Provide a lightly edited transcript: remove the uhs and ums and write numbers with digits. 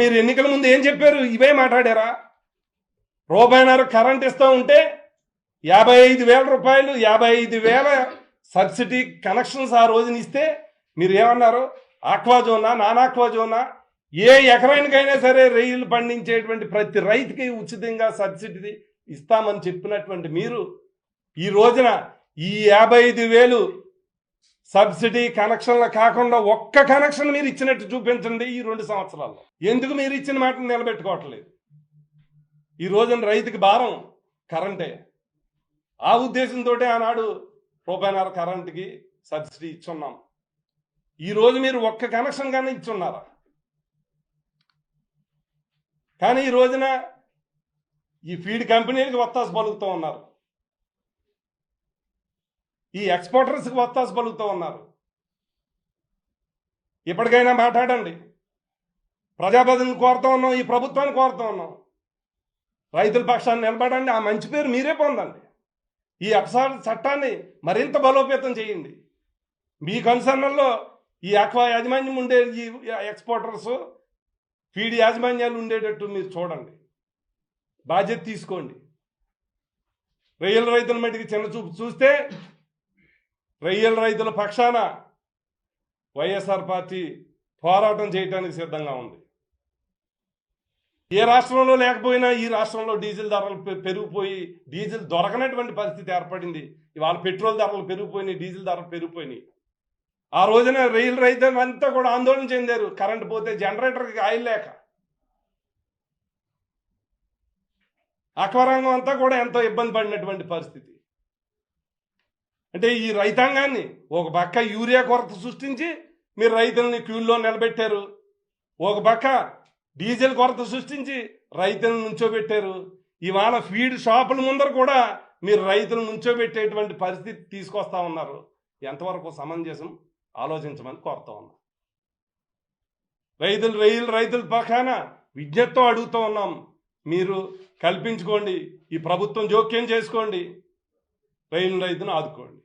మీరు ఎన్నికల ముందు ఏం చెప్పారు? ఇవే మాట్లాడారా? రూపాయిన్నర కరెంట్ ఇస్తూ ఉంటే 55,000 రూపాయలు 55,000 సబ్సిడీ కనెక్షన్స్ ఆ రోజున ఇస్తే మీరు ఏమన్నారు? ఆక్వాజోనా నాన్ ఆక్వాజోనా ఏ ఎకరానికైనా సరే రొయ్యలు పండించేటువంటి ప్రతి రైతుకి ఉచితంగా సబ్సిడీ ఇస్తామని చెప్పినటువంటి మీరు ఈ రోజున ఈ 55,000 సబ్సిడీ కనెక్షన్లు కాకుండా ఒక్క కనెక్షన్ మీరు ఇచ్చినట్టు చూపించండి ఈ 2 సంవత్సరాల్లో. ఎందుకు మీరు ఇచ్చిన మాటను నిలబెట్టుకోవట్లేదు? ఈ రోజున రైతుకి భారం కరెంటే. ఆ ఉద్దేశంతో ఆనాడు రూపాయిన్నర కరెంటుకి సబ్సిడీ ఇచ్చున్నాం. ఈరోజు మీరు ఒక్క కనెక్షన్ కానీ ఇచ్చున్నారా? కానీ ఈ రోజున ఈ ఫీడ్ కంపెనీలకు వత్తాసు పలుకుతూ ఉన్నారు, ఈ ఎక్స్పోర్టర్స్కి వత్తాసు పలుకుతూ ఉన్నారు. ఇప్పటికైనా మాట్లాడండి. ప్రజాప్రతినిధులను కోరుతూ ఉన్నాం, ఈ ప్రభుత్వాన్ని కోరుతూ ఉన్నాం, రైతుల పక్షాన్ని నిలబడండి. ఆ మంచి పేరు మీరే పొందండి. ఈ అపసార చట్టాన్ని మరింత బలోపేతం చేయండి. మీ కన్సర్న్లో ఈ ఆక్వా యాజమాన్యం ఉండే ఈ ఎక్స్పోర్టర్స్ ఫీడ్ యాజమాన్యాలు ఉండేటట్టు మీరు చూడండి, బాధ్యత తీసుకోండి. రొయ్యల రైతుల మట్టికి చిన్న చూపు చూస్తే రొయ్యల రైతుల పక్షాన వైఎస్ఆర్ పార్టీ పోరాటం చేయడానికి సిద్ధంగా ఉంది. ఏ రాష్ట్రంలో లేకపోయినా ఈ రాష్ట్రంలో డీజిల్ ధరలు పెరిగిపోయి డీజిల్ దొరకనటువంటి పరిస్థితి ఏర్పడింది. ఇవాళ పెట్రోల్ ధరలు పెరిగిపోయినాయి, డీజిల్ ధరలు పెరిగిపోయినాయి. ఆ రోజున రొయ్యల రైతులు అంతా కూడా ఆందోళన చెందారు, కరెంటు పోతే జనరేటర్కి ఆయిల్ లేక. అక్వారంగం అంతా కూడా ఎంతో ఇబ్బంది పడినటువంటి పరిస్థితి. అంటే ఈ రైతాంగాన్ని ఒక పక్క యూరియా కొరత సృష్టించి మీరు రైతులని క్యూల్లో నిలబెట్టారు, ఒక పక్క డీజిల్ కొరత సృష్టించి రైతులను నుంచోబెట్టారు. ఇవాళ ఫీడ్ షాపుల ముందర కూడా మీరు రైతులను నుంచోబెట్టేటువంటి పరిస్థితి తీసుకొస్తా ఉన్నారు. ఎంతవరకు సమంజసం ఆలోచించమని కోరుతా ఉన్నా. రైతుల పక్షాన విజ్ఞప్తితో అడుగుతూ ఉన్నాం, మీరు కల్పించుకోండి, ఈ ప్రభుత్వం జోక్యం చేసుకోండి, రైతును ఆదుకోండి.